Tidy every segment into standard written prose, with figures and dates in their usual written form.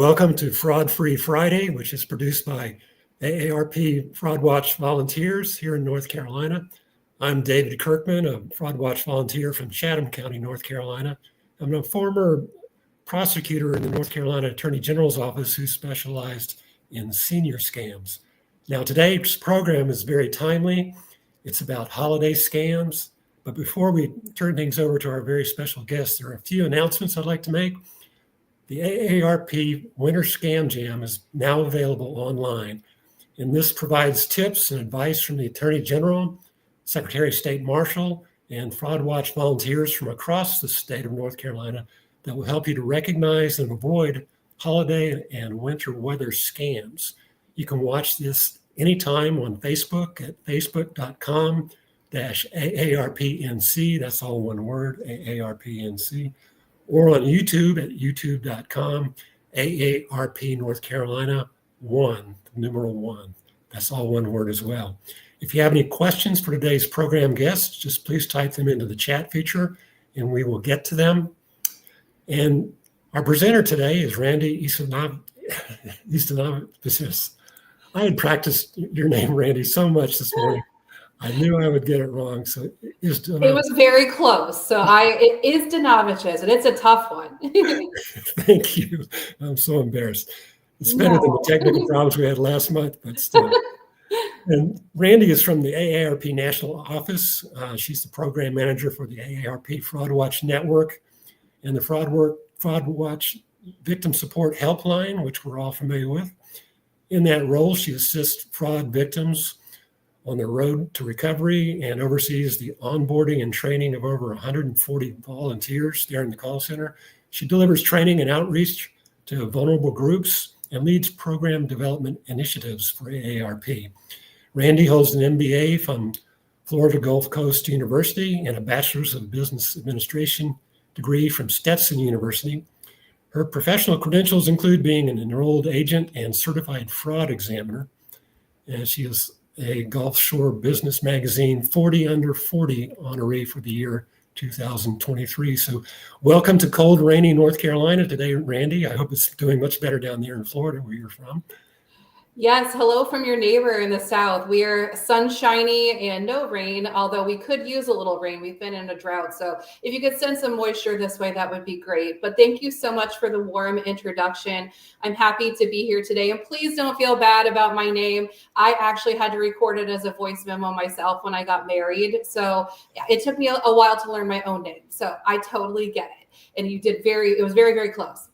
Welcome to Fraud Free Friday, which is produced by AARP Fraud Watch volunteers here in North Carolina. I'm David Kirkman, a Fraud Watch volunteer from Chatham County, North Carolina. I'm a former prosecutor in the North Carolina Attorney General's office who specialized in senior scams. Now, today's program is very timely. It's about holiday scams. But before we turn things over to our very special guests, there are a few announcements I'd like to make. The AARP Winter Scam Jam is now available online, and this provides tips and advice from the Attorney General, Secretary of State Marshal, and Fraud Watch volunteers from across the state of North Carolina that will help you to recognize and avoid holiday and winter weather scams. You can watch this anytime on Facebook at facebook.com/AARPNC. That's all one word, AARPNC. Or on YouTube at youtube.com, AARP North Carolina 1, numeral 1. That's all one word as well. If you have any questions for today's program guests, just please type them into the chat feature and we will get to them. And our presenter today is Randy Eastanovicius. I had practiced your name, Randy, so much this morning. I knew I would get it wrong. So it was very close. So it is Eastanovicius, and it's a tough one. Thank you. I'm so embarrassed. It's better than the technical problems we had last month, but still. And Randy is from the AARP National Office. She's the program manager for the AARP Fraud Watch Network and the Fraud Watch Victim Support Helpline, which we're all familiar with. In that role, she assists fraud victims on the road to recovery and oversees the onboarding and training of over 140 volunteers there in the call center. She delivers training and outreach to vulnerable groups and leads program development initiatives for AARP. Randy holds an MBA from Florida Gulf Coast University and a Bachelor's of Business Administration degree from Stetson University. Her professional credentials include being an enrolled agent and certified fraud examiner. And she is a Gulf Shore Business Magazine 40 Under 40 honoree for the year 2023. So welcome to cold, rainy North Carolina today, Randy. I hope it's doing much better down there in Florida where you're from. Yes, hello from your neighbor in the south. We are sunshiny and no rain, although we could use a little rain. We've been in a drought. So if you could send some moisture this way, that would be great. But thank you so much for the warm introduction. I'm happy to be here today. And please don't feel bad about my name. I actually had to record it as a voice memo myself when I got married. So it took me a while to learn my own name. So I totally get it. And you did it was very, very close.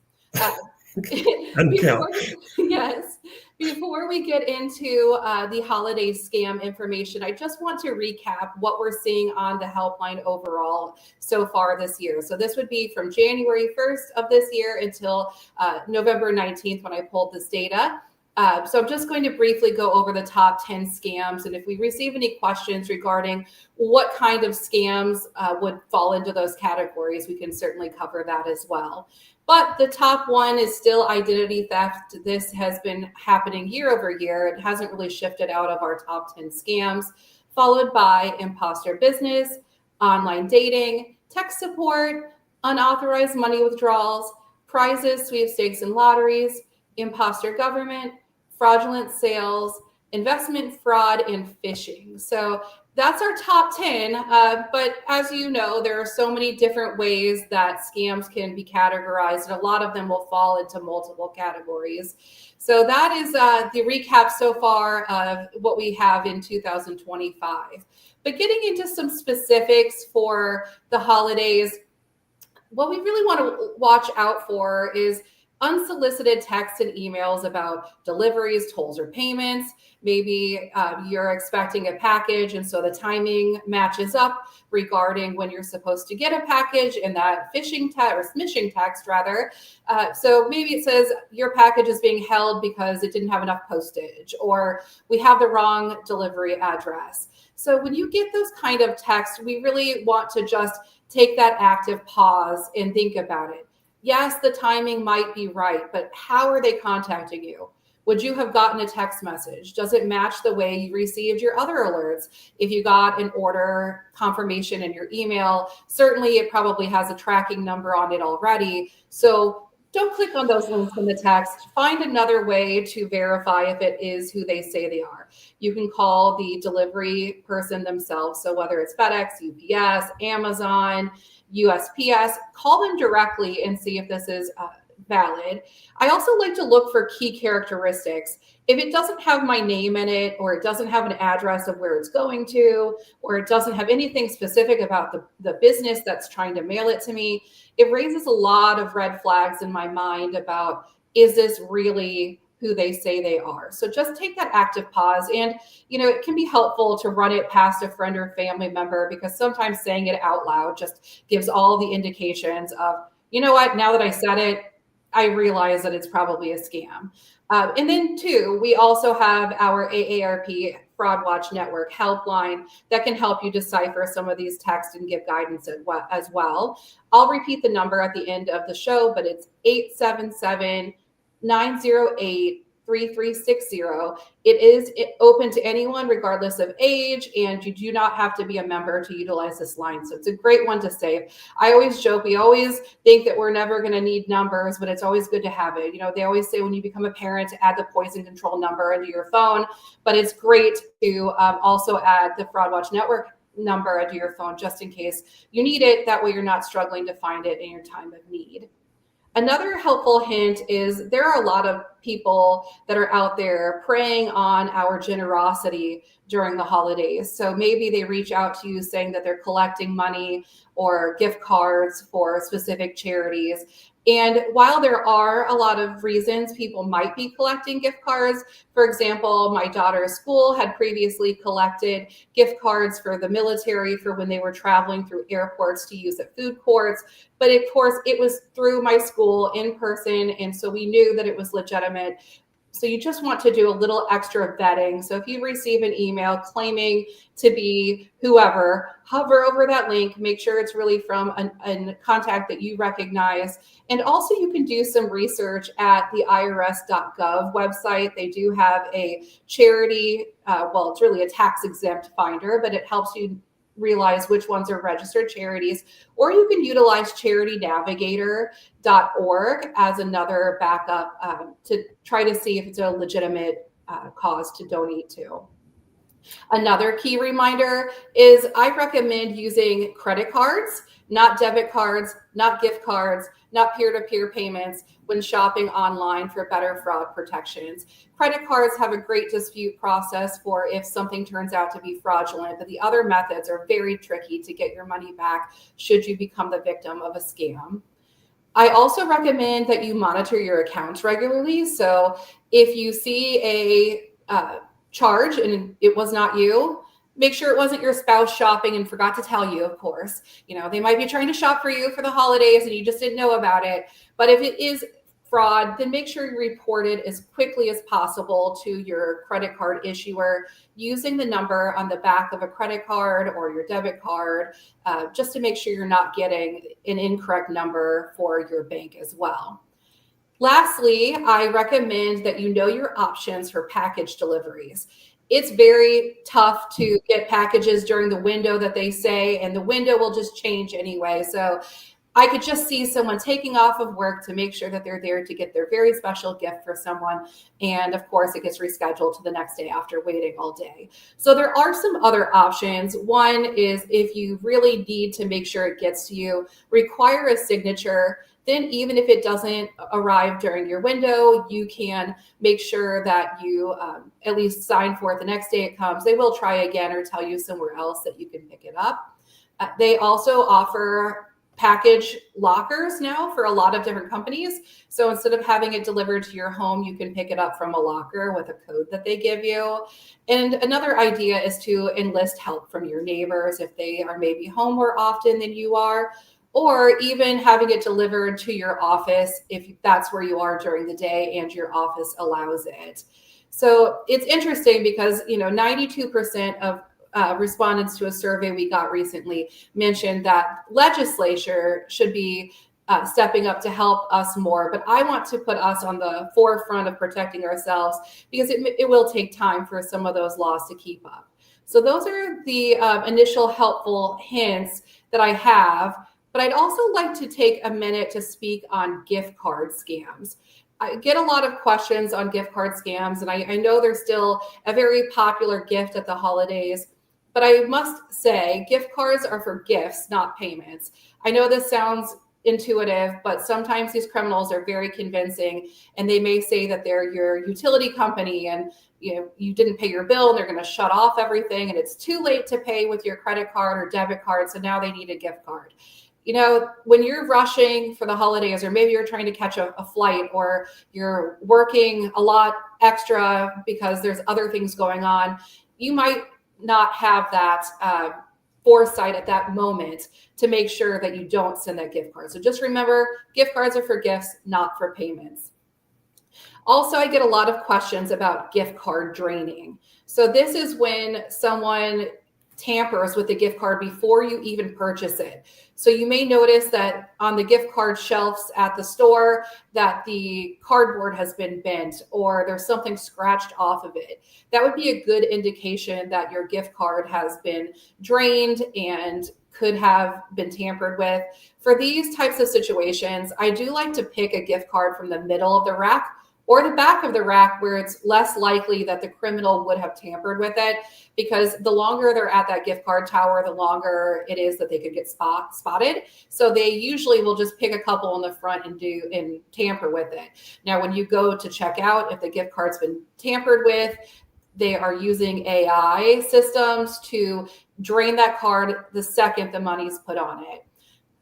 Before we get into the holiday scam information, I just want to recap what we're seeing on the helpline overall so far this year. So this would be from January 1st of this year until November 19th when I pulled this data. So I'm just going to briefly go over the top 10 scams. And if we receive any questions regarding what kind of scams would fall into those categories, we can certainly cover that as well. But the top one is still identity theft. This has been happening year over year. It hasn't really shifted out of our top 10 scams, followed by imposter business, online dating, tech support, unauthorized money withdrawals, prizes, sweepstakes, and lotteries, imposter government, fraudulent sales, investment fraud, and phishing. So that's our top 10. But as you know, there are so many different ways that scams can be categorized, and a lot of them will fall into multiple categories. So that is the recap so far of what we have in 2025. But getting into some specifics for the holidays, what we really want to watch out for is unsolicited texts and emails about deliveries, tolls, or payments. Maybe you're expecting a package, and so the timing matches up regarding when you're supposed to get a package and that phishing text or smishing text rather. So maybe it says your package is being held because it didn't have enough postage, or we have the wrong delivery address. So when you get those kind of texts, we really want to just take that active pause and think about it. Yes, the timing might be right, but how are they contacting you? Would you have gotten a text message? Does it match the way you received your other alerts? If you got an order confirmation in your email, certainly it probably has a tracking number on it already. So don't click on those links in the text. Find another way to verify if it is who they say they are. You can call the delivery person themselves. So whether it's FedEx, UPS, Amazon, USPS, call them directly and see if this is valid. I also like to look for key characteristics. If it doesn't have my name in it, or it doesn't have an address of where it's going to, or it doesn't have anything specific about the business that's trying to mail it to me, it raises a lot of red flags in my mind about, is this really who they say they are? So just take that active pause. And, it can be helpful to run it past a friend or family member, because sometimes saying it out loud just gives all the indications of, you know what, now that I said it, I realize that it's probably a scam. And then two, we also have our AARP Fraud Watch Network helpline that can help you decipher some of these texts and give guidance as well. I'll repeat the number at the end of the show, but it's 877-908-3360. It is open to anyone regardless of age, and you do not have to be a member to utilize this line. So it's a great one to save. I always joke, we always think that we're never going to need numbers, but it's always good to have it. They always say when you become a parent to add the poison control number into your phone, but it's great to also add the Fraud Watch Network number into your phone just in case you need it. That way you're not struggling to find it in your time of need. Another helpful hint is there are a lot of people that are out there preying on our generosity during the holidays. So maybe they reach out to you saying that they're collecting money or gift cards for specific charities. And while there are a lot of reasons people might be collecting gift cards, for example, my daughter's school had previously collected gift cards for the military for when they were traveling through airports to use at food courts. But of course, it was through my school in person, and so we knew that it was legitimate. So you just want to do a little extra vetting. So if you receive an email claiming to be whoever, hover over that link, make sure it's really from a contact that you recognize. And also you can do some research at the irs.gov website. They do have a charity, it's really a tax exempt finder, but it helps you realize which ones are registered charities, or you can utilize charitynavigator.org as another backup to try to see if it's a legitimate cause to donate to. Another key reminder is I recommend using credit cards, not debit cards, not gift cards, not peer-to-peer payments when shopping online for better fraud protections. Credit cards have a great dispute process for if something turns out to be fraudulent, but the other methods are very tricky to get your money back should you become the victim of a scam. I also recommend that you monitor your accounts regularly. So if you see a charge and it was not you, make sure it wasn't your spouse shopping and forgot to tell you, of course. They might be trying to shop for you for the holidays and you just didn't know about it. But if it is fraud, then make sure you report it as quickly as possible to your credit card issuer using the number on the back of a credit card or your debit card, just to make sure you're not getting an incorrect number for your bank as well. Lastly, I recommend that you know your options for package deliveries. It's very tough to get packages during the window that they say, and the window will just change anyway. So I could just see someone taking off of work to make sure that they're there to get their very special gift for someone. And of course, it gets rescheduled to the next day after waiting all day. So there are some other options. One is if you really need to make sure it gets to you, require a signature. Then even if it doesn't arrive during your window, you can make sure that you at least sign for it the next day it comes. They will try again or tell you somewhere else that you can pick it up. They also offer package lockers now for a lot of different companies. So instead of having it delivered to your home, you can pick it up from a locker with a code that they give you. And another idea is to enlist help from your neighbors if they are maybe home more often than you are, or even having it delivered to your office if that's where you are during the day and your office allows it. So it's interesting because 92% of respondents to a survey we got recently mentioned that legislature should be stepping up to help us more. But I want to put us on the forefront of protecting ourselves because it will take time for some of those laws to keep up. So those are the initial helpful hints that I have. But But I'd also like to take a minute to speak on gift card scams. I get a lot of questions on gift card scams, and I know they're still a very popular gift at the holidays. But I must say, gift cards are for gifts, not payments. I know this sounds intuitive, but sometimes these criminals are very convincing, and they may say that they're your utility company and you didn't pay your bill and they're going to shut off everything and it's too late to pay with your credit card or debit card, so now they need a gift card. When you're rushing for the holidays, or maybe you're trying to catch a flight, or you're working a lot extra because there's other things going on, you might not have that foresight at that moment to make sure that you don't send that gift card. So just remember, gift cards are for gifts, not for payments. Also, I get a lot of questions about gift card draining. So this is when someone tampers with the gift card before you even purchase it. So you may notice that on the gift card shelves at the store that the cardboard has been bent or there's something scratched off of it. That would be a good indication that your gift card has been drained and could have been tampered with. For these types of situations, I do like to pick a gift card from the middle of the rack or the back of the rack, where it's less likely that the criminal would have tampered with it, because the longer they're at that gift card tower, the longer it is that they could get spotted. So they usually will just pick a couple in the front and tamper with it. Now, when you go to check out, if the gift card's been tampered with, they are using AI systems to drain that card the second the money's put on it.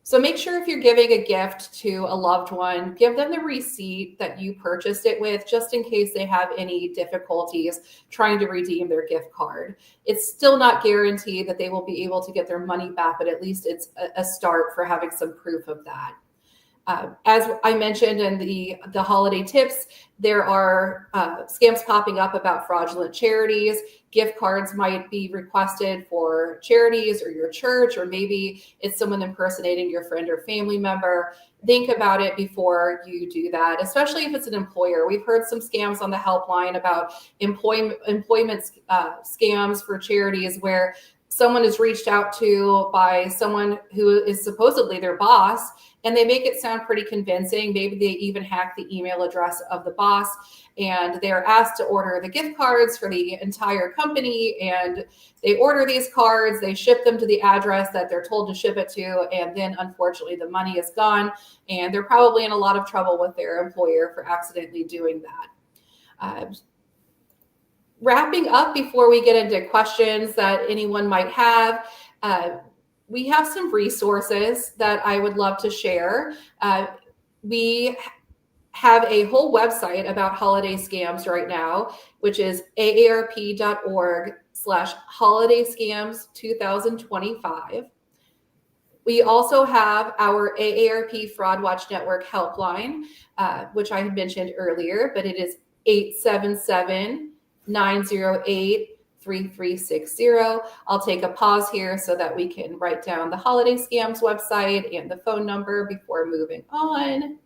So make sure if you're giving a gift to a loved one, give them the receipt that you purchased it with, just in case they have any difficulties trying to redeem their gift card. It's still not guaranteed that they will be able to get their money back, but at least it's a start for having some proof of that. As I mentioned in the holiday tips, there are scams popping up about fraudulent charities. Gift cards might be requested for charities or your church, or maybe it's someone impersonating your friend or family member. Think about it before you do that, especially if it's an employer. We've heard some scams on the helpline about employment scams for charities, where someone is reached out to by someone who is supposedly their boss, and they make it sound pretty convincing. Maybe they even hack the email address of the boss, and they're asked to order the gift cards for the entire company. And they order these cards, they ship them to the address that they're told to ship it to, and then unfortunately the money is gone, and they're probably in a lot of trouble with their employer for accidentally doing that. Wrapping up before we get into questions that anyone might have, we have some resources that I would love to share. We have a whole website about holiday scams right now, which is aarp.org/holidayscams2025. We also have our AARP Fraud Watch Network helpline, which I had mentioned earlier, but it is 877-908-3360. I'll take a pause here so that we can write down the Holiday Scams website and the phone number before moving on.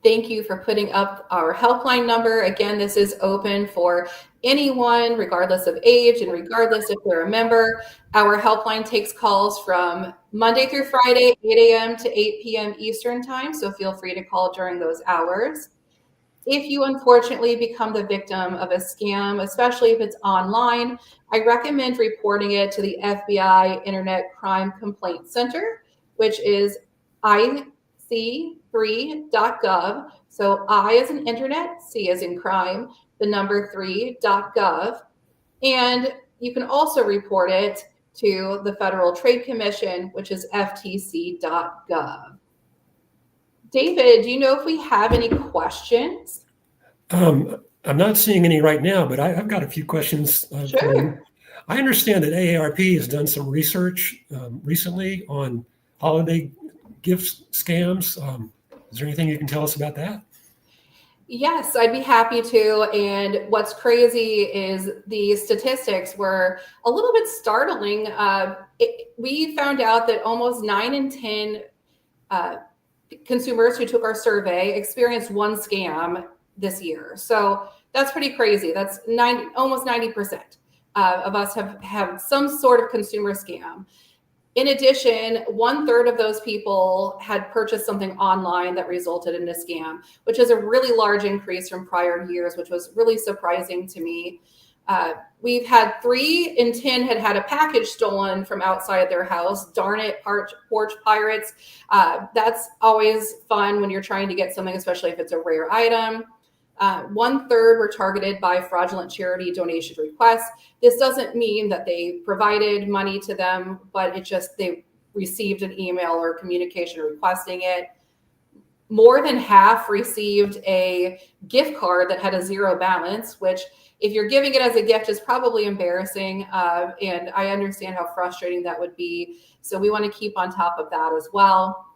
Thank you for putting up our helpline number. Again, this is open for anyone, regardless of age and regardless if they're a member. Our helpline takes calls from Monday through Friday, 8 a.m. to 8 p.m. Eastern time, so feel free to call during those hours. If you unfortunately become the victim of a scam, especially if it's online, I recommend reporting it to the FBI Internet Crime Complaint Center, which is ic3.gov. So I as in internet, C as in crime, the number 3.gov. And you can also report it to the Federal Trade Commission, which is ftc.gov. David, do you know if we have any questions? I'm not seeing any right now, but I've got a few questions. Sure. I understand that AARP has done some research recently on holiday gift scams. Is there anything you can tell us about that? Yes, I'd be happy to. And what's crazy is the statistics were a little bit startling. We found out that almost 9 in 10 consumers who took our survey experienced one scam this year. So that's pretty crazy. That's almost 90% of us have some sort of consumer scam. In addition, 1/3 of those people had purchased something online that resulted in a scam, which is a really large increase from prior years, which was really surprising to me. We've had 3 in 10 had had a package stolen from outside their house. Darn it, porch pirates. That's always fun when you're trying to get something, especially if it's a rare item. 1/3 were targeted by fraudulent charity donation requests. This doesn't mean that they provided money to them, but it just they received an email or communication requesting it. More than half received a gift card that had a 0 balance, which if you're giving it as a gift is probably embarrassing. And I understand how frustrating that would be. So we want to keep on top of that as well.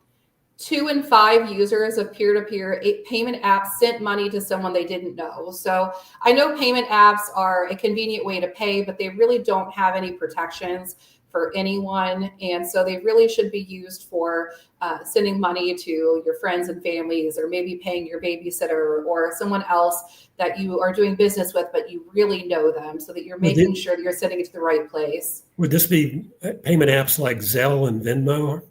2 in 5 users of peer-to-peer payment apps sent money to someone they didn't know. So I know payment apps are a convenient way to pay, but they really don't have any protections for anyone. And so they really should be used for sending money to your friends and families, or maybe paying your babysitter or someone else that you are doing business with, but you really know them, so that you're making sure that you're sending it to the right place. Would this be payment apps like Zelle and Venmo?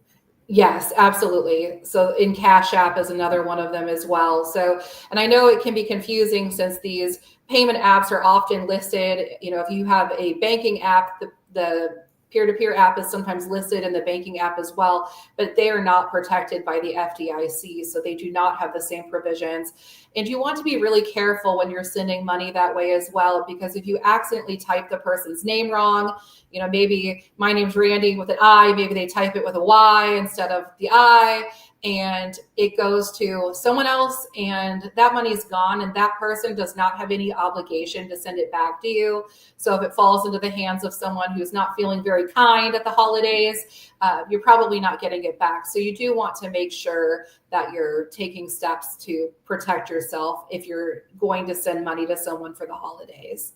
Yes, absolutely. So in Cash App is another one of them as well. So, and I know it can be confusing since these payment apps are often listed. You know, if you have a banking app, the peer-to-peer app is sometimes listed in the banking app as well, but they are not protected by the FDIC. So they do not have the same provisions. And you want to be really careful when you're sending money that way as well, because if you accidentally type the person's name wrong, you know, maybe my name's Randy with an I, maybe they type it with a Y instead of the I, and it goes to someone else and that money's gone, and that person does not have any obligation to send it back to you. So if it falls into the hands of someone who's not feeling very kind at the holidays, you're probably not getting it back. So you do want to make sure that you're taking steps to protect yourself if you're going to send money to someone for the holidays.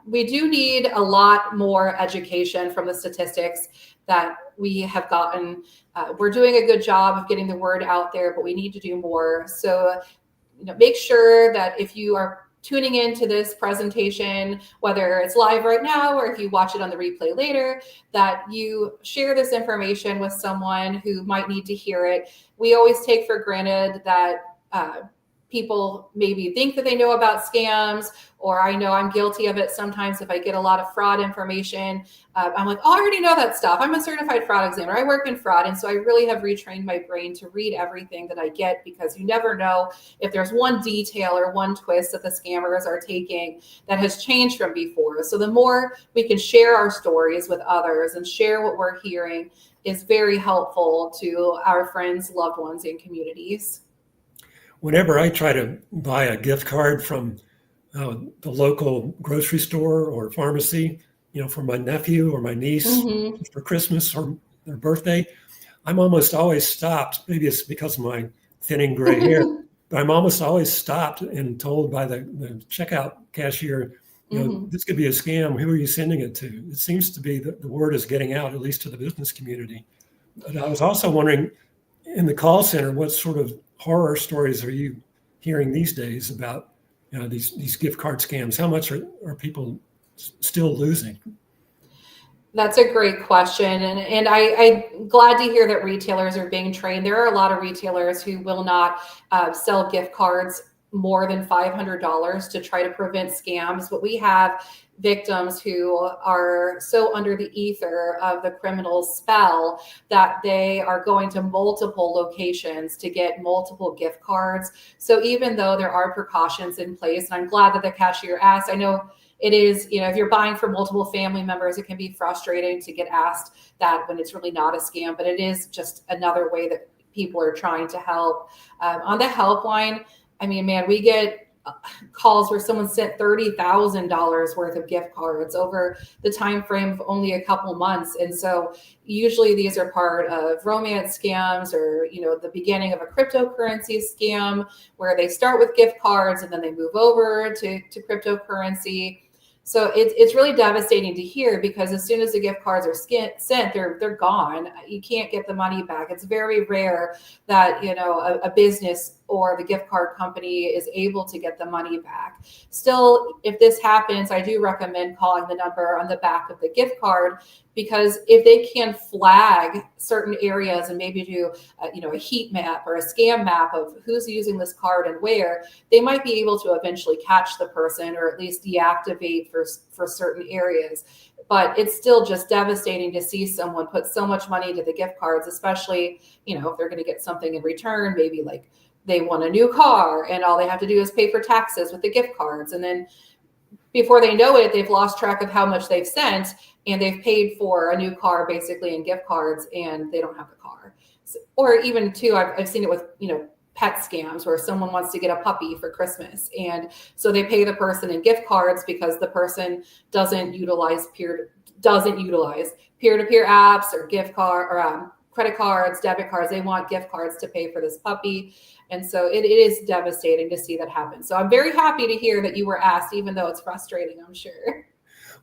We do need a lot more education from the statistics that we have gotten. We're doing a good job of getting the word out there, but we need to do more. So, you know, make sure that if you are tuning into this presentation, whether it's live right now or if you watch it on the replay later, that you share this information with someone who might need to hear it. We always take for granted that people maybe think that they know about scams, or I know I'm guilty of it sometimes. If I get a lot of fraud information, I'm like, oh, I already know that stuff. I'm a certified fraud examiner. I work in fraud. And so I really have retrained my brain to read everything that I get, because you never know if there's one detail or one twist that the scammers are taking that has changed from before. So the more we can share our stories with others and share what we're hearing is very helpful to our friends, loved ones, and communities. Whenever I try to buy a gift card from the local grocery store or pharmacy, you know, for my nephew or my niece for Christmas or their birthday, I'm almost always stopped. Maybe it's because of my thinning gray hair, but I'm almost always stopped and told by the checkout cashier, you know, this could be a scam. Who are you sending it to? It seems to be that the word is getting out, at least to the business community. But I was also wondering, in the call center, what sort of horror stories are you hearing these days about, you know, these gift card scams? How much are people still losing? That's a great question. And I'm glad to hear that retailers are being trained. There are a lot of retailers who will not sell gift cards more than $500 to try to prevent scams. But we have victims who are so under the ether of the criminal spell that they are going to multiple locations to get multiple gift cards. So even though there are precautions in place, and I'm glad that the cashier asked, I know it is, you know, if you're buying for multiple family members, it can be frustrating to get asked that when it's really not a scam, but it is just another way that people are trying to help. On the helpline, I mean, man, we get calls where someone sent $30,000 worth of gift cards over the time frame of only a couple months. And so usually these are part of romance scams, or, you know, the beginning of a cryptocurrency scam where they start with gift cards and then they move over to cryptocurrency. So it's really devastating to hear, because as soon as the gift cards are sent, they're gone. You can't get the money back. It's very rare that, you know, a business or the gift card company is able to get the money back. Still, if this happens, I do recommend calling the number on the back of the gift card, because if they can flag certain areas and maybe do a heat map or a scam map of who's using this card and where, they might be able to eventually catch the person or at least deactivate for certain areas. But it's still just devastating to see someone put so much money into the gift cards, especially, if they're going to get something in return, maybe like they want a new car and all they have to do is pay for taxes with the gift cards. And then before they know it, they've lost track of how much they've sent and they've paid for a new car basically in gift cards and they don't have the car. So, or even too, I've seen it with, pet scams where someone wants to get a puppy for Christmas. And so they pay the person in gift cards because the person doesn't utilize peer-to-peer apps or gift card or credit cards, debit cards. They want gift cards to pay for this puppy. And so it is devastating to see that happen. So I'm very happy to hear that you were asked, even though it's frustrating, I'm sure.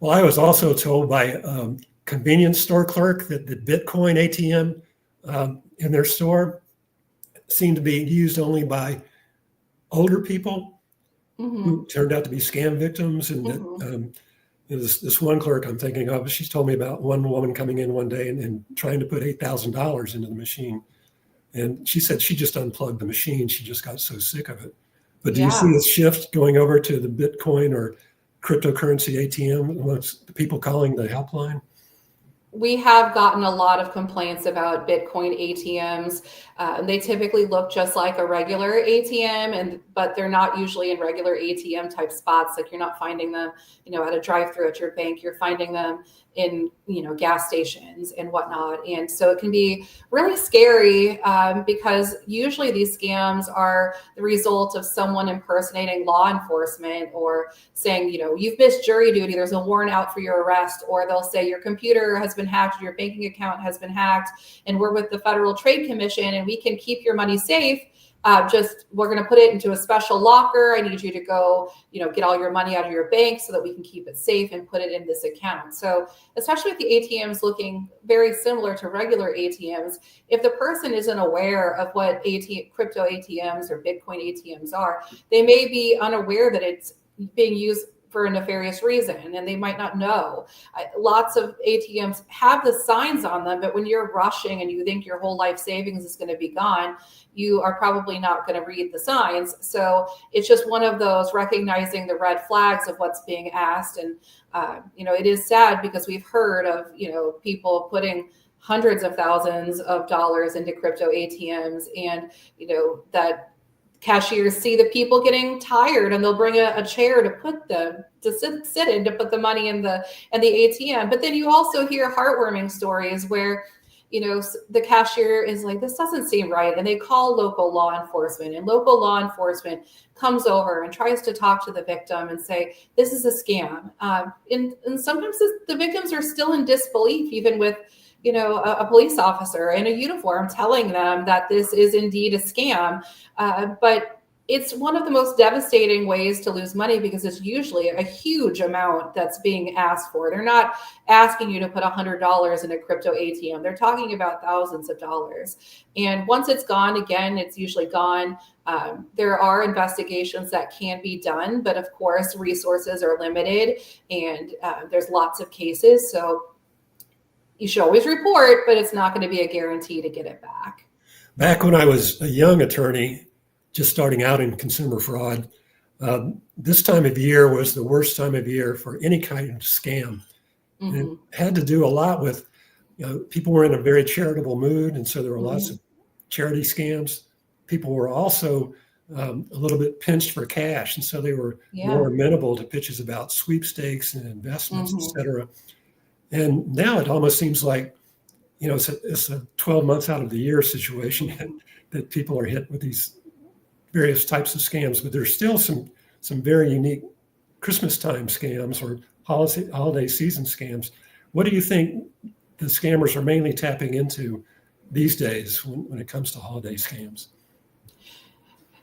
Well, I was also told by a convenience store clerk that the Bitcoin ATM in their store seemed to be used only by older people who turned out to be scam victims. And that, this one clerk I'm thinking of, she's told me about one woman coming in one day and trying to put $8,000 into the machine. And she said she just unplugged the machine. She just got so sick of it. But do you see this shift going over to the Bitcoin or cryptocurrency ATM amongst the people calling the helpline? We have gotten a lot of complaints about Bitcoin ATMs. They typically look just like a regular ATM, but they're not usually in regular ATM type spots. Like you're not finding them, at a drive-through at your bank. You're finding them in, gas stations and whatnot. And so it can be really scary because usually these scams are the result of someone impersonating law enforcement or saying, you've missed jury duty, there's a warrant out for your arrest, or they'll say your computer has been hacked, your banking account has been hacked, and we're with the Federal Trade Commission and we can keep your money safe. We're going to put it into a special locker. I need you to go, get all your money out of your bank so that we can keep it safe and put it in this account. So especially with the ATMs looking very similar to regular ATMs, if the person isn't aware of what crypto ATMs or Bitcoin ATMs are, they may be unaware that it's being used for a nefarious reason, and they might not know. Lots of ATMs have the signs on them, but when you're rushing and you think your whole life savings is going to be gone, you are probably not going to read the signs. So it's just one of those recognizing the red flags of what's being asked. And, it is sad because we've heard of, people putting hundreds of thousands of dollars into crypto ATMs and, that cashiers see the people getting tired and they'll bring a chair to sit in to put the money in the ATM. But then you also hear heartwarming stories where, the cashier is like, this doesn't seem right. And they call local law enforcement, and local law enforcement comes over and tries to talk to the victim and say, this is a scam. And sometimes the victims are still in disbelief, even with a police officer in a uniform telling them that this is indeed a scam. But it's one of the most devastating ways to lose money because it's usually a huge amount that's being asked for. They're not asking you to put $100 in a crypto ATM. They're talking about thousands of dollars. And once it's gone, again, it's usually gone. There are investigations that can be done, but of course, resources are limited and there's lots of cases. So you should always report, but it's not going to be a guarantee to get it back. Back when I was a young attorney, just starting out in consumer fraud, this time of year was the worst time of year for any kind of scam. And it had to do a lot with, people were in a very charitable mood. And so there were lots of charity scams. People were also a little bit pinched for cash. And so they were more amenable to pitches about sweepstakes and investments, et cetera. And now it almost seems like, it's a 12 months out of the year situation that people are hit with these various types of scams, but there's still some very unique Christmas time scams or holiday season scams. What do you think the scammers are mainly tapping into these days when it comes to holiday scams?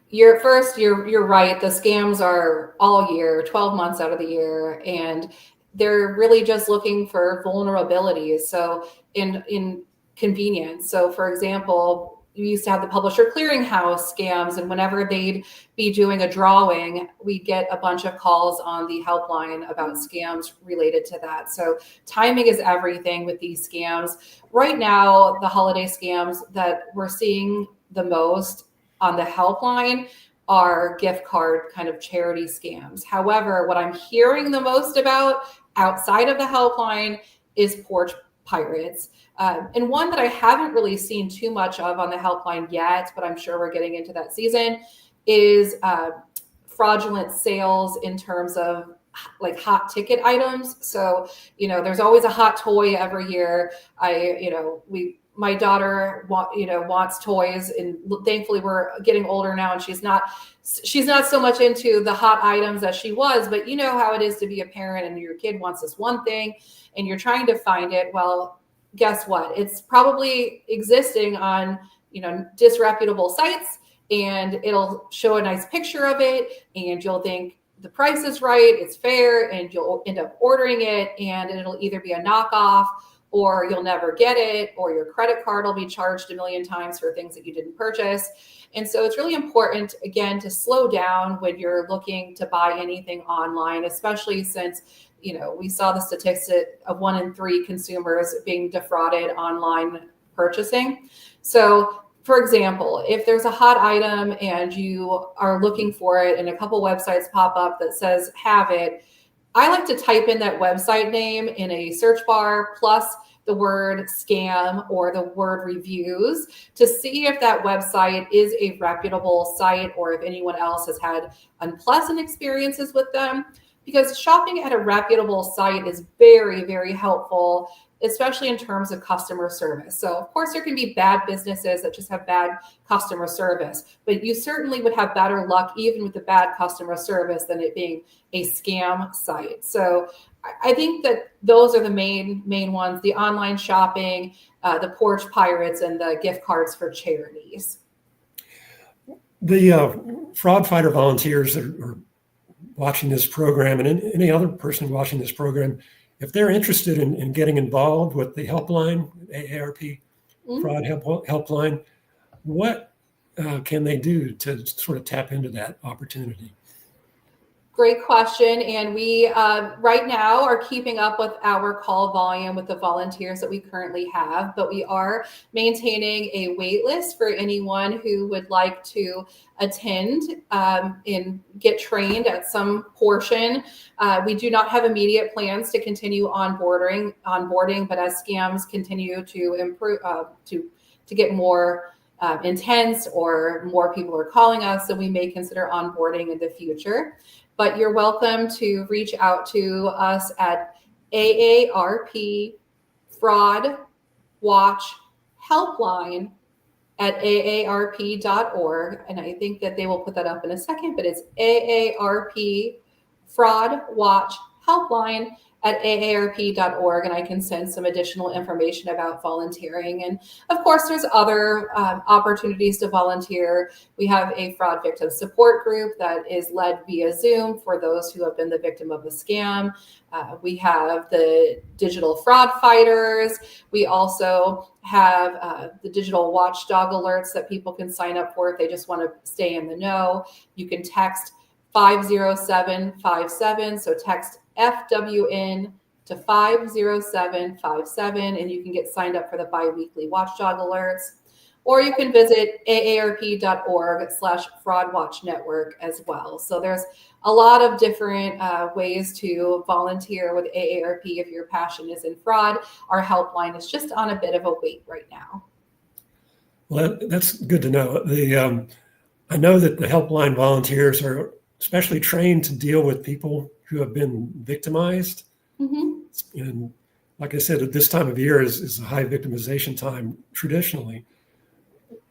You're right. The scams are all year, 12 months out of the year, and they're really just looking for vulnerabilities. So in convenience. So for example, you used to have the publisher clearinghouse scams, and whenever they'd be doing a drawing, we get a bunch of calls on the helpline about scams related to that. So timing is everything with these scams. Right now, the holiday scams that we're seeing the most on the helpline are gift card kind of charity scams. However, what I'm hearing the most about outside of the helpline is porch pirates. And one that I haven't really seen too much of on the helpline yet, but I'm sure we're getting into that season, is fraudulent sales in terms of like hot ticket items. So, there's always a hot toy every year. My daughter wants toys, and thankfully we're getting older now, and she's not so much into the hot items as she was, but you know how it is to be a parent and your kid wants this one thing and you're trying to find it. Well, guess what? It's probably existing on, disreputable sites, and it'll show a nice picture of it and you'll think the price is right, it's fair, and you'll end up ordering it, and it'll either be a knockoff, or you'll never get it, or your credit card will be charged a million times for things that you didn't purchase. And so it's really important, again, to slow down when you're looking to buy anything online, especially since, we saw the statistic of 1 in 3 consumers being defrauded online purchasing. So, for example, if there's a hot item and you are looking for it and a couple websites pop up that says have it, I like to type in that website name in a search bar plus the word scam or the word reviews to see if that website is a reputable site or if anyone else has had unpleasant experiences with them. Because shopping at a reputable site is very, very helpful, especially in terms of customer service. So of course there can be bad businesses that just have bad customer service, but you certainly would have better luck even with the bad customer service than it being a scam site. So I think that those are the main ones: the online shopping, the porch pirates, and the gift cards for charities. The fraud fighter volunteers that are watching this program, and any other person watching this program, if they're interested in getting involved with the helpline, AARP fraud helpline, what can they do to sort of tap into that opportunity? Great question. And we right now are keeping up with our call volume with the volunteers that we currently have, but we are maintaining a wait list for anyone who would like to attend and get trained at some portion. We do not have immediate plans to continue onboarding, but as scams continue to improve, to get more intense or more people are calling us, so we may consider onboarding in the future. But you're welcome to reach out to us at AARP Fraud Watch Helpline at aarp.org. And I think that they will put that up in a second, but it's AARP Fraud Watch Helpline at aarp.org, and I can send some additional information about volunteering. And of course, there's other opportunities to volunteer. We have a fraud victim support group that is led via Zoom for those who have been the victim of a scam. We have the digital fraud fighters. We also have the digital watchdog alerts that people can sign up for if they just want to stay in the know. You can text 50757, so text FWN to 50757, and you can get signed up for the bi-weekly watchdog alerts. Or you can visit aarp.org/fraudwatchnetwork as well. So there's a lot of different ways to volunteer with AARP if your passion is in fraud. Our helpline is just on a bit of a wait right now. Well, that's good to know. I know that the helpline volunteers are especially trained to deal with people who have been victimized. And like I said, at this time of year is a high victimization time traditionally.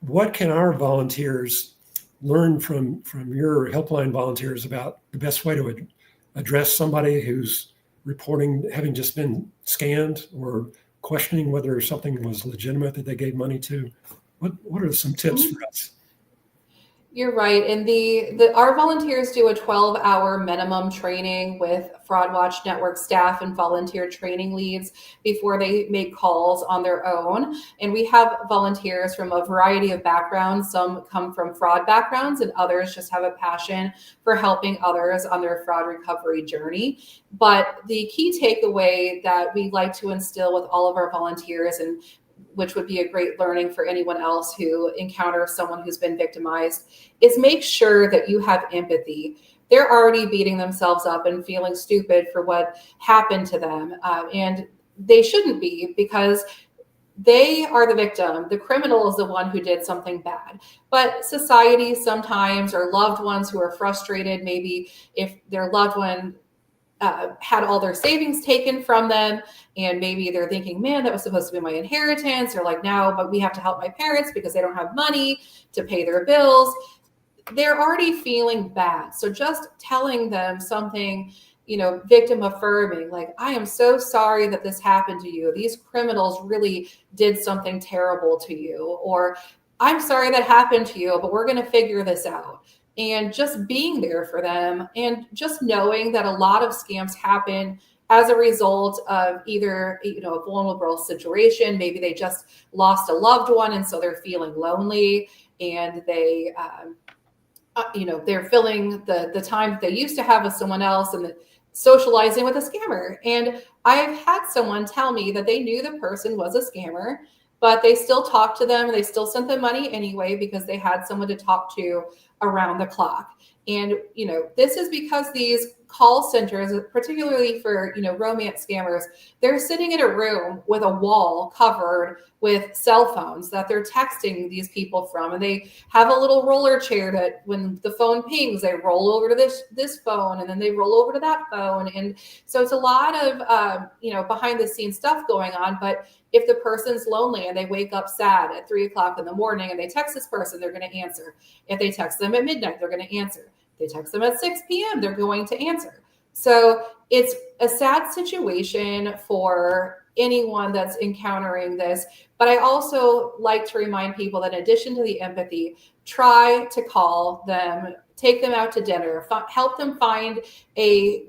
What can our volunteers learn from your helpline volunteers about the best way to address somebody who's reporting having just been scammed or questioning whether something was legitimate that they gave money to? What are some tips for us? You're right. And our volunteers do a 12-hour minimum training with Fraud Watch Network staff and volunteer training leads before they make calls on their own. And we have volunteers from a variety of backgrounds. Some come from fraud backgrounds, and others just have a passion for helping others on their fraud recovery journey. But the key takeaway that we like to instill with all of our volunteers, and which would be a great learning for anyone else who encounters someone who's been victimized, is make sure that you have empathy. They're already beating themselves up and feeling stupid for what happened to them. And they shouldn't be, because they are the victim. The criminal is the one who did something bad. But society sometimes, or loved ones who are frustrated, maybe if their loved one had all their savings taken from them, and maybe they're thinking, man, that was supposed to be my inheritance, or like, now, but we have to help my parents because they don't have money to pay their bills. They're already feeling bad. So just telling them something, victim affirming, like, I am so sorry that this happened to you. These criminals really did something terrible to you, or I'm sorry that happened to you, but we're going to figure this out. And just being there for them, and just knowing that a lot of scams happen as a result of either, a vulnerable situation. Maybe they just lost a loved one, and so they're feeling lonely, and they, they're filling the time that they used to have with someone else, and socializing with a scammer. And I've had someone tell me that they knew the person was a scammer, but they still talked to them, and they still sent them money anyway because they had someone to talk to around the clock. And, this is because these call centers, particularly for, romance scammers, they're sitting in a room with a wall covered with cell phones that they're texting these people from. And they have a little roller chair that when the phone pings, they roll over to this phone, and then they roll over to that phone. And so it's a lot of, behind the scenes stuff going on. But if the person's lonely and they wake up sad at 3:00 in the morning and they text this person, they're going to answer. If they text them at midnight, they're going to answer. If they text them at 6 p.m., they're going to answer. So it's a sad situation for anyone that's encountering this. But I also like to remind people that in addition to the empathy, try to call them, take them out to dinner, help them find a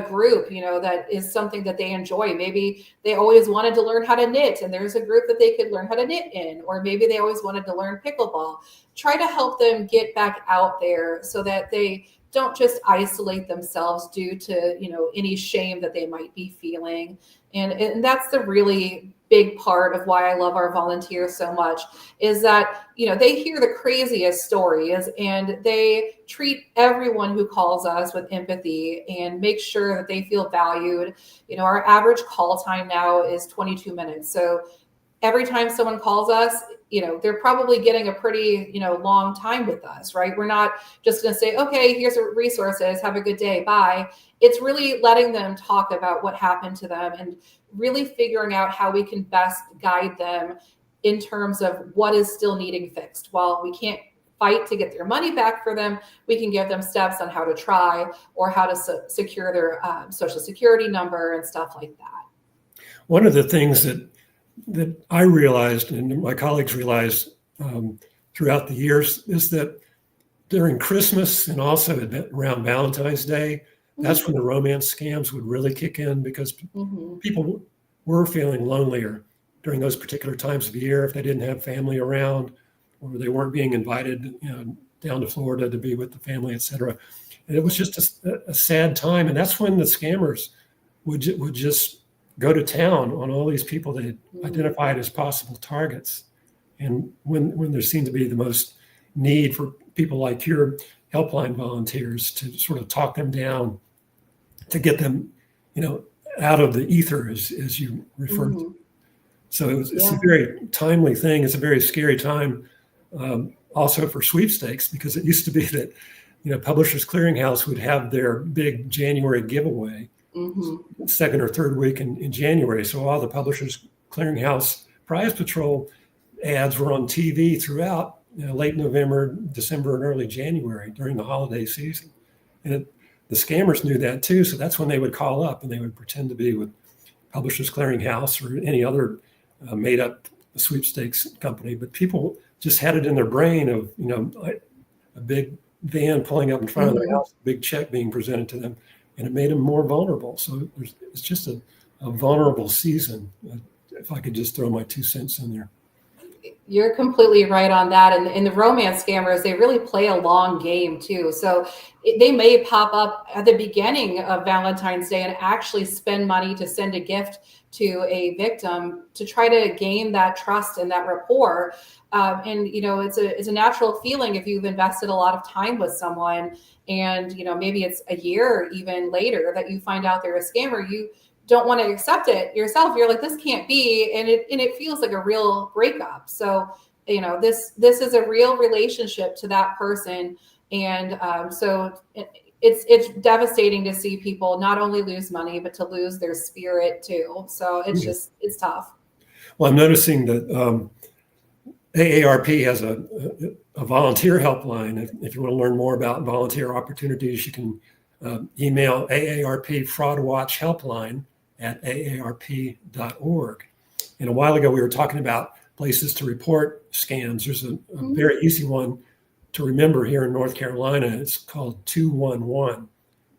group, that is something that they enjoy. Maybe they always wanted to learn how to knit, and there's a group that they could learn how to knit in, or maybe they always wanted to learn pickleball. Try to help them get back out there so that they don't just isolate themselves due to, any shame that they might be feeling. And that's the really big part of why I love our volunteers so much, is that, they hear the craziest stories, and they treat everyone who calls us with empathy and make sure that they feel valued. Our average call time now is 22 minutes. So every time someone calls us, they're probably getting a pretty, long time with us, right? We're not just going to say, okay, here's the resources, have a good day, bye. It's really letting them talk about what happened to them, and really figuring out how we can best guide them in terms of what is still needing fixed. While we can't fight to get their money back for them, we can give them steps on how to try, or how to secure their social security number and stuff like that. One of the things that I realized, and my colleagues realized throughout the years, is that during Christmas and also around Valentine's Day, that's when the romance scams would really kick in, because people were feeling lonelier during those particular times of the year if they didn't have family around, or they weren't being invited down to Florida to be with the family, et cetera. And it was just a sad time. And that's when the scammers would just go to town on all these people they identified as possible targets. And when there seemed to be the most need for people like your helpline volunteers to sort of talk them down, to get them, out of the ether, as you referred to. So it's a very timely thing. It's a very scary time also for sweepstakes, because it used to be that, Publishers Clearinghouse would have their big January giveaway, second or third week in January. So all the Publishers Clearinghouse Prize Patrol ads were on TV throughout late November, December, and early January during the holiday season. And the scammers knew that too. So that's when they would call up and they would pretend to be with Publishers Clearinghouse or any other made up sweepstakes company. But people just had it in their brain of, a big van pulling up in front of their house, a big check being presented to them, and it made them more vulnerable. So it's just a vulnerable season. If I could just throw my 2 cents in there. You're completely right on that. And the romance scammers, they really play a long game too. So they may pop up at the beginning of Valentine's Day and actually spend money to send a gift to a victim to try to gain that trust and that rapport. And it's a natural feeling if you've invested a lot of time with someone, and maybe it's a year or even later that you find out they're a scammer. You don't want to accept it yourself. You're like, this can't be, and it feels like a real breakup. So this is a real relationship to that person, and so it's devastating to see people not only lose money but to lose their spirit too. So it's tough. Well, I'm noticing that AARP has a volunteer helpline. If you want to learn more about volunteer opportunities, you can email AARP Fraud Watch Helpline at aarp.org. And a while ago, we were talking about places to report scams. There's a very easy one to remember here in North Carolina. It's called 211.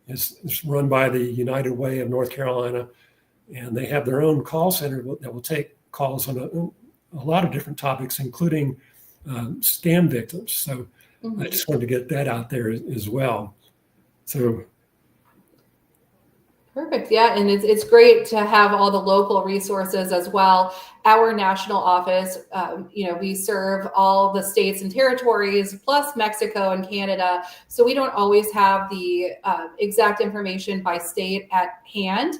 It's run by the United Way of North Carolina, and they have their own call center that will take calls on a lot of different topics, including scam victims. So I just wanted to get that out there as well. So. Perfect. Yeah. And it's great to have all the local resources as well. Our national office, we serve all the states and territories, plus Mexico and Canada. So we don't always have the exact information by state at hand.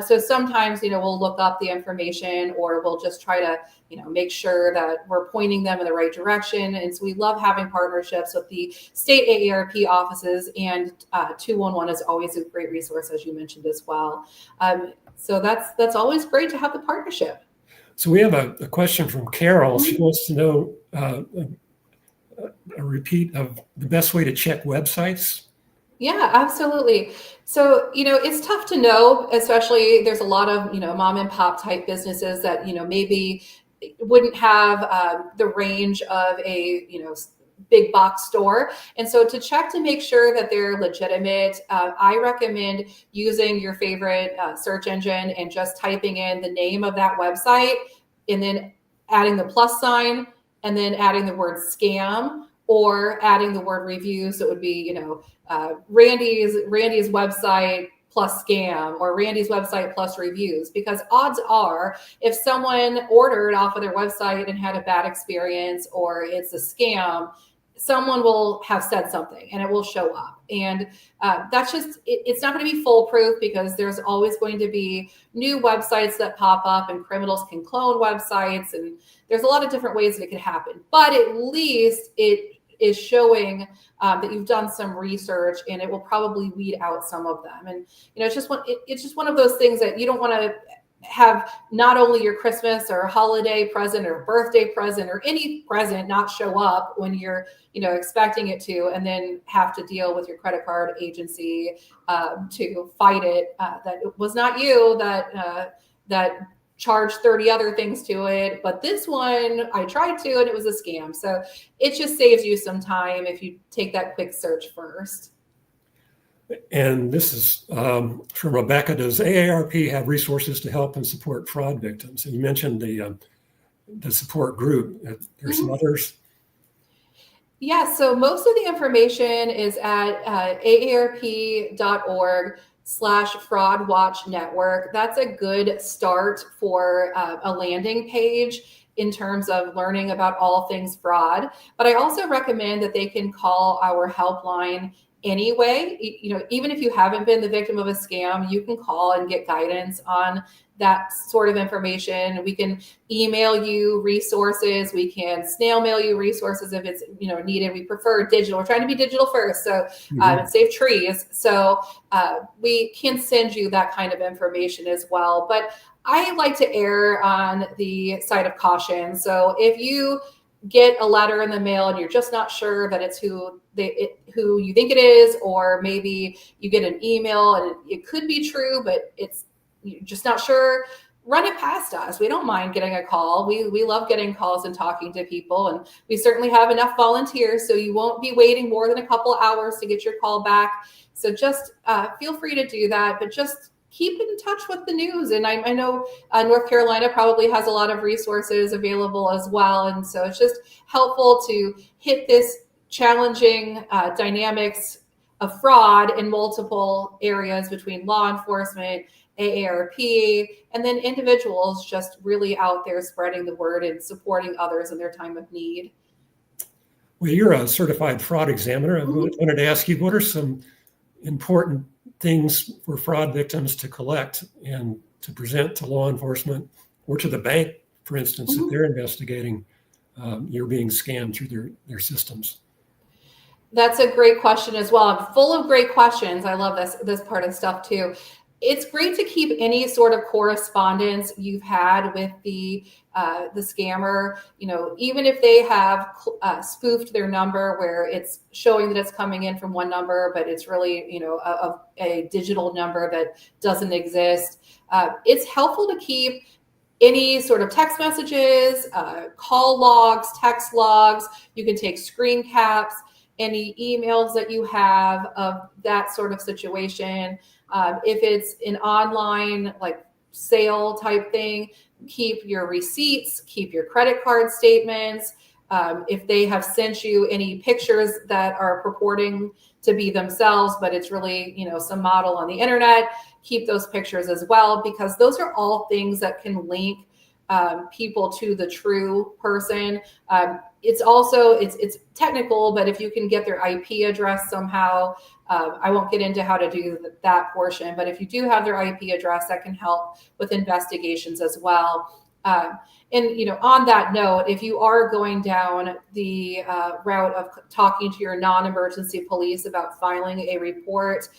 So sometimes, we'll look up the information, or we'll just try to, make sure that we're pointing them in the right direction. And so we love having partnerships with the state AARP offices, and 211 is always a great resource, as you mentioned as well. So that's always great to have the partnership. So we have a question from Carol. She wants to know a repeat of the best way to check websites. Yeah, absolutely. So, it's tough to know, especially there's a lot of, mom and pop type businesses that, maybe wouldn't have the range of a, big box store. And so to check to make sure that they're legitimate, I recommend using your favorite search engine and just typing in the name of that website, and then adding the plus sign, and then adding the word scam, or adding the word reviews. So it would be, Randy's website plus scam, or Randy's website plus reviews, because odds are if someone ordered off of their website and had a bad experience, or it's a scam, someone will have said something and it will show up. And that's just, it's not going to be foolproof, because there's always going to be new websites that pop up, and criminals can clone websites, and there's a lot of different ways that it could happen. But at least it is showing that you've done some research, and it will probably weed out some of them. And it's just one of those things that you don't want to have not only your Christmas or holiday present or birthday present or any present not show up when you're expecting it to, and then have to deal with your credit card agency to fight it, that it was not you that charged 30 other things to it, but this one I tried to, and it was a scam. So it just saves you some time if you take that quick search first. And this is from Rebecca. Does AARP have resources to help and support fraud victims? And you mentioned the support group. There's some others. Yeah, so most of the information is at aarp.org/fraud watch network. That's a good start for a landing page in terms of learning about all things fraud. But I also recommend that they can call our helpline anyway. Even if you haven't been the victim of a scam, you can call and get guidance on that sort of information. We can email you resources. We can snail mail you resources if it's needed. We prefer digital. We're trying to be digital first, so save trees. So we can send you that kind of information as well. But I like to err on the side of caution. So if you get a letter in the mail and you're just not sure that it's who you think it is, or maybe you get an email and it could be true, but you're just not sure, run it past us. We don't mind getting a call. We love getting calls and talking to people, and we certainly have enough volunteers, so you won't be waiting more than a couple hours to get your call back. So just feel free to do that, but just keep in touch with the news. And I know North Carolina probably has a lot of resources available as well. And so it's just helpful to hit this challenging dynamics of fraud in multiple areas between law enforcement, AARP, and then individuals just really out there spreading the word and supporting others in their time of need. Well, you're a certified fraud examiner. I wanted to ask you, what are some important things for fraud victims to collect and to present to law enforcement or to the bank, for instance, if they're investigating you're being scammed through their systems? That's a great question as well. I'm full of great questions. I love this part of stuff too. It's great to keep any sort of correspondence you've had with the scammer. You know, even if they have spoofed their number, where it's showing that it's coming in from one number, but it's really, you know, a digital number that doesn't exist. It's helpful to keep any sort of text messages, call logs, text logs. You can take screen caps, any emails that you have of that sort of situation. If it's an online like sale type thing, keep your receipts, keep your credit card statements. If they have sent you any pictures that are purporting to be themselves, but it's really, you know, some model on the internet, keep those pictures as well, because those are all things that can link people to the true person. It's also, it's technical, but if you can get their IP address somehow, I won't get into how to do that portion, but if you do have their IP address, that can help with investigations as well. And, you know, on that note, if you are going down the route of talking to your non-emergency police about filing a report,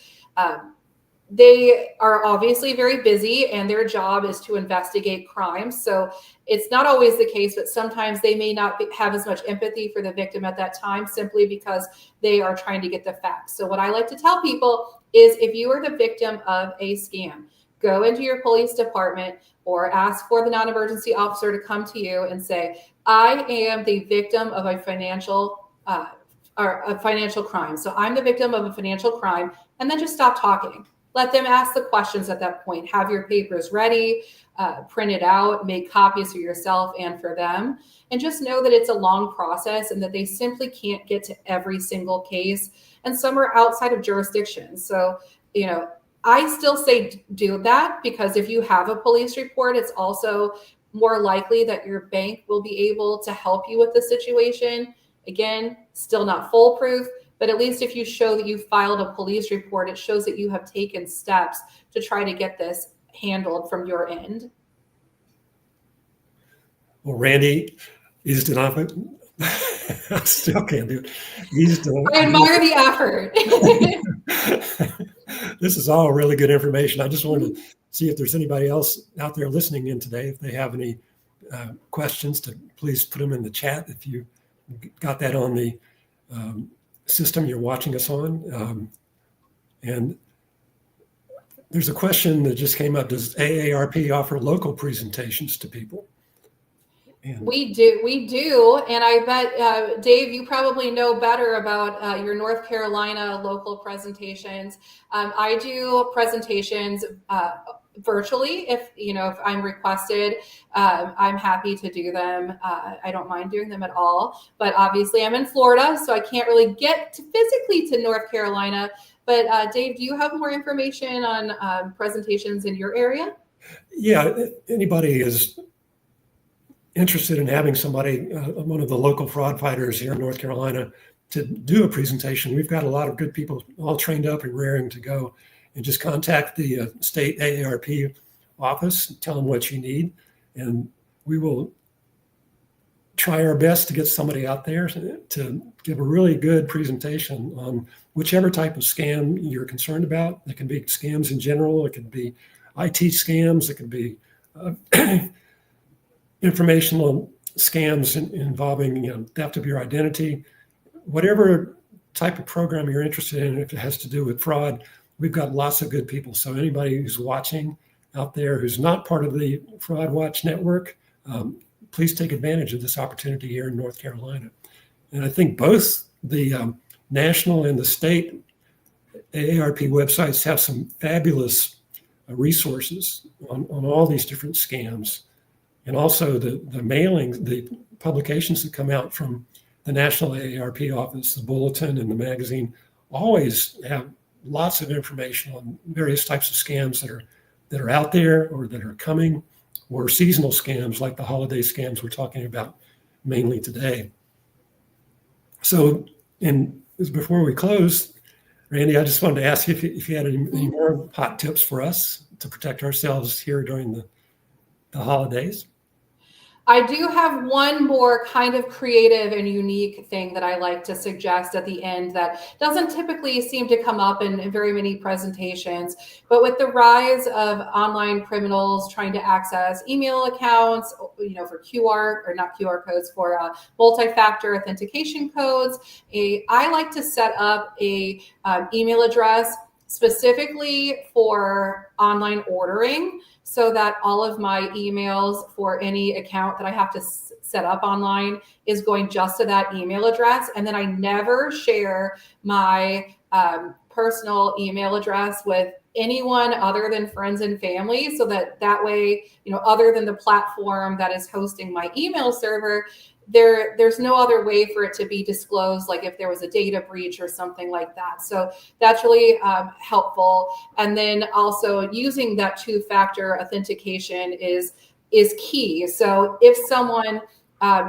they are obviously very busy and their job is to investigate crimes. So it's not always the case, but sometimes they may not have as much empathy for the victim at that time, simply because they are trying to get the facts. So what I like to tell people is, if you are the victim of a scam, go into your police department or ask for the non-emergency officer to come to you and say, I am the victim of a financial crime. So I'm the victim of a financial crime, and then just stop talking. Let them ask the questions at that point. Have your papers ready, print it out, make copies for yourself and for them. And just know that it's a long process and that they simply can't get to every single case. And some are outside of jurisdiction. So, you know, I still say do that, because if you have a police report, it's also more likely that your bank will be able to help you with the situation. Again, still not foolproof, but at least if you show that you filed a police report, it shows that you have taken steps to try to get this handled from your end. Well, Randy, I still can't do it. I admire the effort. This is all really good information. I just wanted to see if there's anybody else out there listening in today. If they have any questions, to please put them in the chat. If you got that on the system you're watching us on. And there's a question that just came up. Does AARP offer local presentations to people? And we do. And I bet, Dave, you probably know better about your North Carolina local presentations. I do presentations virtually. If I'm requested, I'm happy to do them. I don't mind doing them at all, but obviously I'm in Florida, so I can't really get physically to North Carolina. But Dave, do you have more information on presentations in your area? Yeah, if anybody is interested in having somebody, one of the local fraud fighters here in North Carolina, to do a presentation, we've got a lot of good people all trained up and raring to go. And just contact the state AARP office, tell them what you need, and we will try our best to get somebody out there to give a really good presentation on whichever type of scam you're concerned about. It can be scams in general, it could be IT scams, it could be informational scams involving theft of your identity. Whatever type of program you're interested in, if it has to do with fraud, we've got lots of good people. So anybody who's watching, out there who's not part of the Fraud Watch Network, please take advantage of this opportunity here in North Carolina. And I think both the national and the state AARP websites have some fabulous resources on all these different scams. And also the mailings, the publications that come out from the National AARP office, the bulletin and the magazine, always have lots of information on various types of scams that are out there or that are coming, or seasonal scams like the holiday scams we're talking about mainly today. So, and before we close, Randy, I just wanted to ask you if you had any more hot tips for us to protect ourselves here during the holidays. I do have one more kind of creative and unique thing that I like to suggest at the end that doesn't typically seem to come up in very many presentations. But with the rise of online criminals trying to access email accounts, for QR or not QR codes, for multi-factor authentication codes, I like to set up a email address specifically for online ordering, so that all of my emails for any account that I have to set up online is going just to that email address. And then I never share my personal email address with anyone other than friends and family, so that way, other than the platform that is hosting my email server, there's no other way for it to be disclosed, like if there was a data breach or something like that. So that's really helpful. And then also using that two-factor authentication is key. So if someone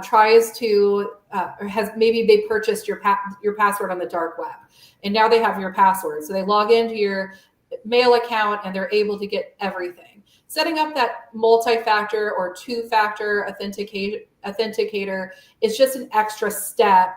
tries to, maybe they purchased your password on the dark web, and now they have your password. So they log into your mail account and they're able to get everything. Setting up that multi-factor or two-factor authenticator is just an extra step.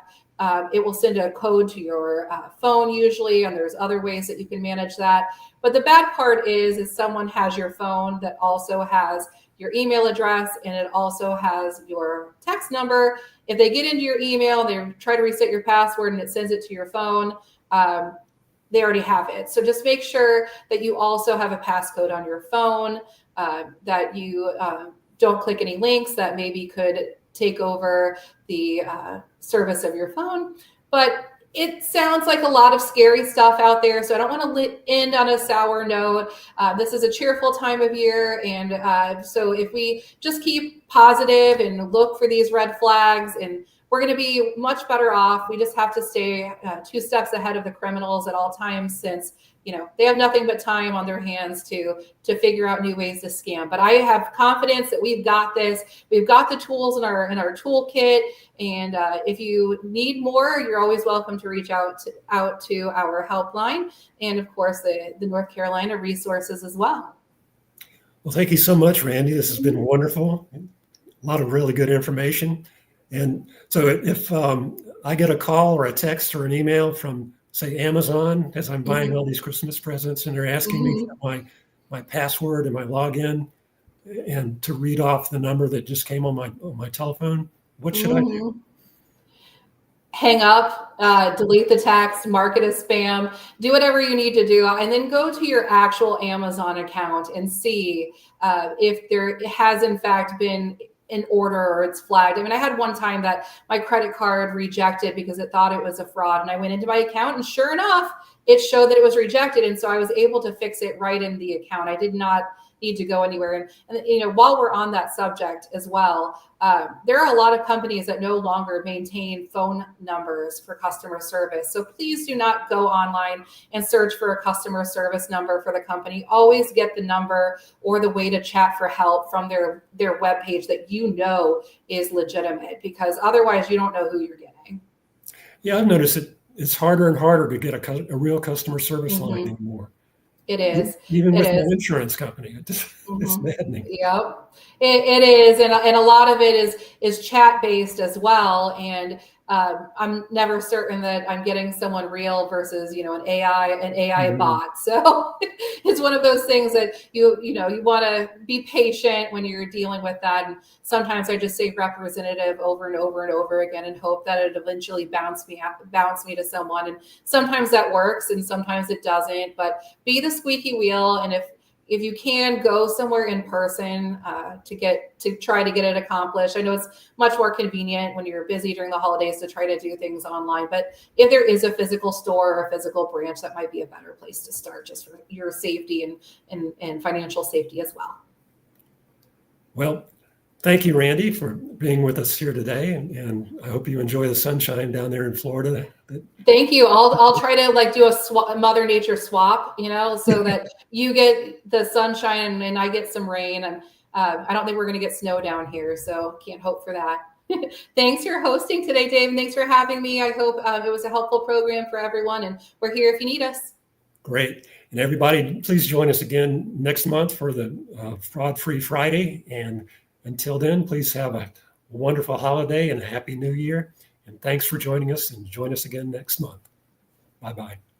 It will send a code to your phone usually, and there's other ways that you can manage that. But the bad part is someone has your phone that also has your email address, and it also has your text number. If they get into your email and they try to reset your password and it sends it to your phone, they already have it. So just make sure that you also have a passcode on your phone, that you don't click any links that maybe could take over the service of your phone. But it sounds like a lot of scary stuff out there, so I don't want to end on a sour note. This is a cheerful time of year, and so if we just keep positive and look for these red flags, and we're going to be much better off. We just have to stay 2 steps ahead of the criminals at all times, since they have nothing but time on their hands to figure out new ways to scam. But I have confidence that we've got this. We've got the tools in our toolkit, and if you need more, you're always welcome to reach out to our helpline, and of course the North Carolina resources as well. Well, thank you so much, Randy. This has been wonderful. A lot of really good information. And so if I get a call or a text or an email from, say, Amazon, as I'm buying all these Christmas presents, and they're asking me for my password and my login, and to read off the number that just came on my telephone, what should I do? Hang up, delete the text, mark it as spam, do whatever you need to do, and then go to your actual Amazon account and see if there has in fact been an order or it's flagged. I mean, I had one time that my credit card rejected because it thought it was a fraud, and I went into my account and sure enough, it showed that it was rejected. And so I was able to fix it right in the account. I did not need to go anywhere. And while we're on that subject as well, there are a lot of companies that no longer maintain phone numbers for customer service. So please do not go online and search for a customer service number for the company. Always get the number or the way to chat for help from their webpage that is legitimate, because otherwise you don't know who you're getting. Yeah, I've noticed it's harder and harder to get a real customer service line anymore. It is. Even with an insurance company. It's maddening. Yep. It is. And a lot of it is chat based as well. And I'm never certain that I'm getting someone real versus, an AI bot. So it's one of those things that you want to be patient when you're dealing with that. And sometimes I just say representative over and over and over again and hope that it eventually bounce me to someone. And sometimes that works and sometimes it doesn't, but be the squeaky wheel. And if if you can go somewhere in person to try to get it accomplished. I know it's much more convenient when you're busy during the holidays to try to do things online, but if there is a physical store or a physical branch, that might be a better place to start, just for your safety and financial safety as well. Well, thank you, Randy, for being with us here today, and I hope you enjoy the sunshine down there in Florida. Thank you. I'll try to do a Mother Nature swap, so that you get the sunshine and I get some rain. And I don't think we're going to get snow down here, so can't hope for that. Thanks for hosting today, Dave, and thanks for having me. I hope it was a helpful program for everyone, and we're here if you need us. Great. And everybody, please join us again next month for the Fraud-Free Friday. And until then, please have a wonderful holiday and a happy new year. And thanks for joining us, and join us again next month. Bye-bye.